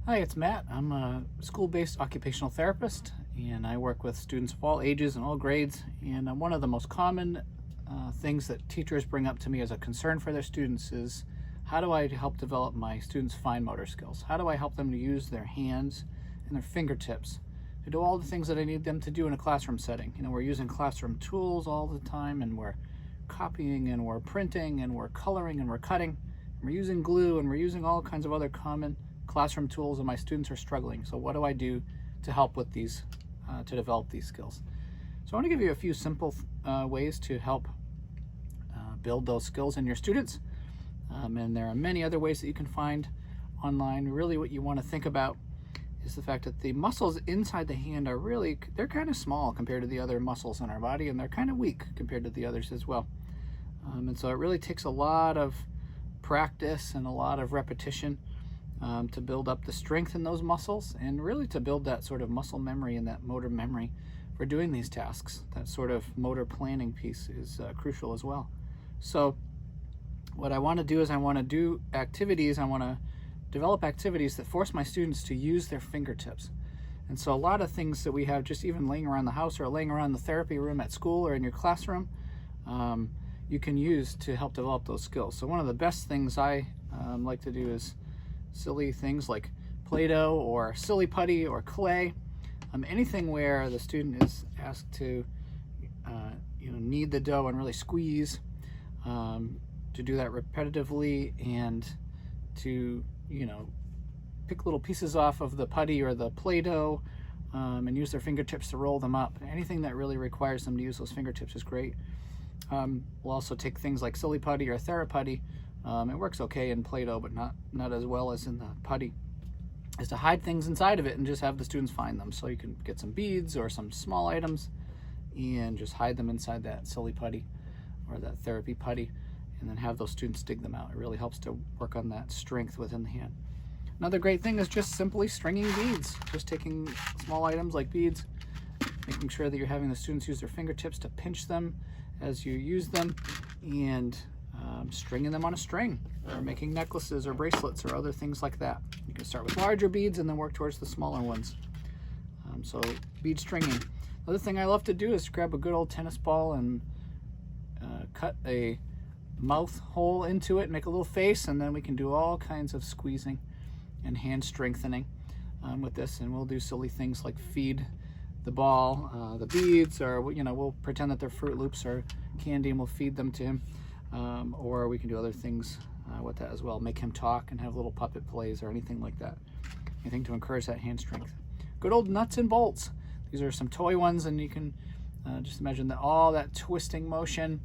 Hi, it's Matt. I'm a school-based occupational therapist, and I work with students of all ages and all grades. And one of the most common things that teachers bring up to me as a concern for their students is, how do I help develop my students' fine motor skills? How do I help them to use their hands and their fingertips to do all the things that I need them to do in a classroom setting? We're using classroom tools all the time, and we're copying, and we're printing, and we're coloring, and we're cutting, and we're using glue, and we're using all kinds of other common classroom tools, and my students are struggling. So what do I do to help with these, to develop these skills? So I want to give you a few simple ways to help build those skills in your students. And there are many other ways that you can find online. Really what you want to think about is the fact that the muscles inside the hand are really, they're kind of small compared to the other muscles in our body, and they're kind of weak compared to the others as well. And so it really takes a lot of practice and a lot of repetition to build up the strength in those muscles, and really to build that sort of muscle memory and that motor memory for doing these tasks. That sort of motor planning piece is crucial as well. So what I want to do is I want to do activities, I want to develop activities that force my students to use their fingertips. And so a lot of things that we have just even laying around the house or laying around the therapy room at school or in your classroom, you can use to help develop those skills. So one of the best things I like to do is silly things like Play-Doh or silly putty or clay, anything where the student is asked to knead the dough and really squeeze, to do that repetitively, and to pick little pieces off of the putty or the Play-Doh, and use their fingertips to roll them up. Anything that really requires them to use those fingertips is great. We'll also take things like silly putty or Theraputty. It works okay in Play-Doh, but not as well as in the putty, is to hide things inside of it and just have the students find them. So you can get some beads or some small items and just hide them inside that silly putty or that therapy putty, and then have those students dig them out. It really helps to work on that strength within the hand. Another great thing is just simply stringing beads, just taking small items like beads, making sure that you're having the students use their fingertips to pinch them as you use them, and stringing them on a string, or making necklaces or bracelets or other things like that. You can start with larger beads and then work towards the smaller ones. So bead stringing. Another thing I love to do is grab a good old tennis ball and cut a mouth hole into it, make a little face, and then we can do all kinds of squeezing and hand strengthening with this. And we'll do silly things like feed the ball the beads, or we'll pretend that they're Fruit Loops or candy, and we'll feed them to him. Or we can do other things with that as well. Make him talk and have little puppet plays or anything like that. Anything to encourage that hand strength. Good old nuts and bolts. These are some toy ones, and you can just imagine that all that twisting motion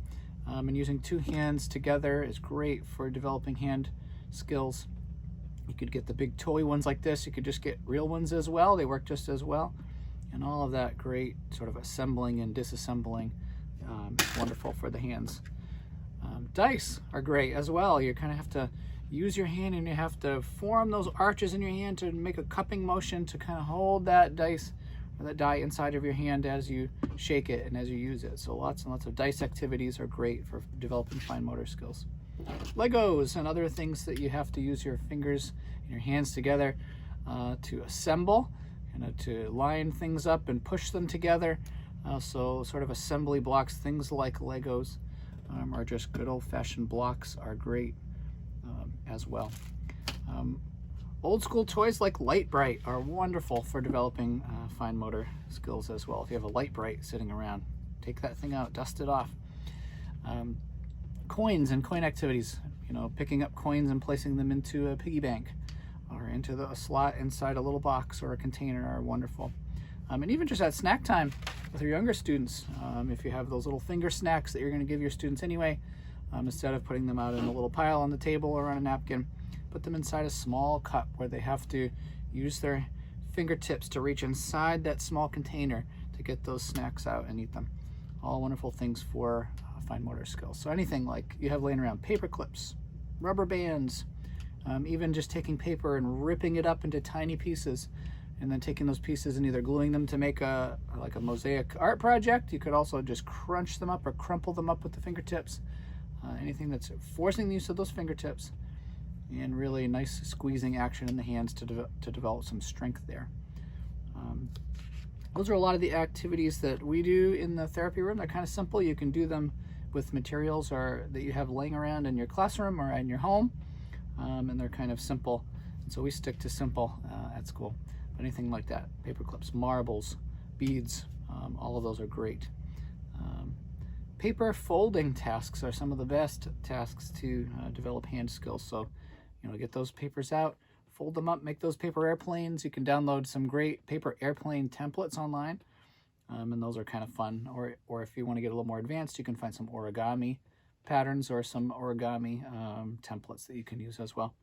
and using two hands together is great for developing hand skills. You could get the big toy ones like this. You could just get real ones as well. They work just as well. And all of that great sort of assembling and disassembling is wonderful for the hands. Dice are great as well. You kind of have to use your hand, and you have to form those arches in your hand to make a cupping motion to kind of hold that dice or that die inside of your hand as you shake it and as you use it. So lots and lots of dice activities are great for developing fine motor skills. Legos and other things that you have to use your fingers and your hands together to assemble, to line things up and push them together. So sort of assembly blocks, things like Legos, or just good old-fashioned blocks are great as well. Old school toys like Lite-Brite are wonderful for developing fine motor skills as well. If you have a Lite-Brite sitting around, take that thing out, dust it off. Coins and coin activities, picking up coins and placing them into a piggy bank or into a slot inside a little box or a container are wonderful. And even just at snack time with your younger students, if you have those little finger snacks that you're going to give your students anyway, instead of putting them out in a little pile on the table or on a napkin, put them inside a small cup where they have to use their fingertips to reach inside that small container to get those snacks out and eat them. All wonderful things for fine motor skills. So anything like you have laying around, paper clips, rubber bands, even just taking paper and ripping it up into tiny pieces, and then taking those pieces and either gluing them to make a mosaic art project. You could also just crunch them up or crumple them up with the fingertips. Anything that's forcing the use of those fingertips and really nice squeezing action in the hands to develop some strength there. Those are a lot of the activities that we do in the therapy room. They're kind of simple. You can do them with materials that you have laying around in your classroom or in your home, and they're kind of simple. And so we stick to simple at school. But anything like that, paper clips, marbles, beads, all of those are great. Paper folding tasks are some of the best tasks to develop hand skills. So, get those papers out, fold them up, make those paper airplanes. You can download some great paper airplane templates online, and those are kind of fun. Or if you want to get a little more advanced, you can find some origami patterns or some origami templates that you can use as well.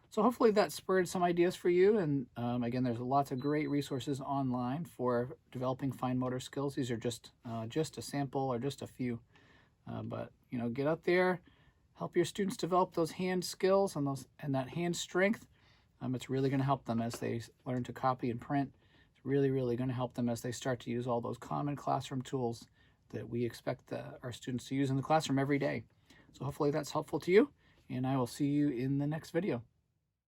So hopefully that spurred some ideas for you. And again, there's lots of great resources online for developing fine motor skills. These are just a sample or just a few. But get out there, help your students develop those hand skills and that hand strength. It's really going to help them as they learn to copy and print. It's really, really going to help them as they start to use all those common classroom tools that we expect our students to use in the classroom every day. So hopefully that's helpful to you, and I will see you in the next video.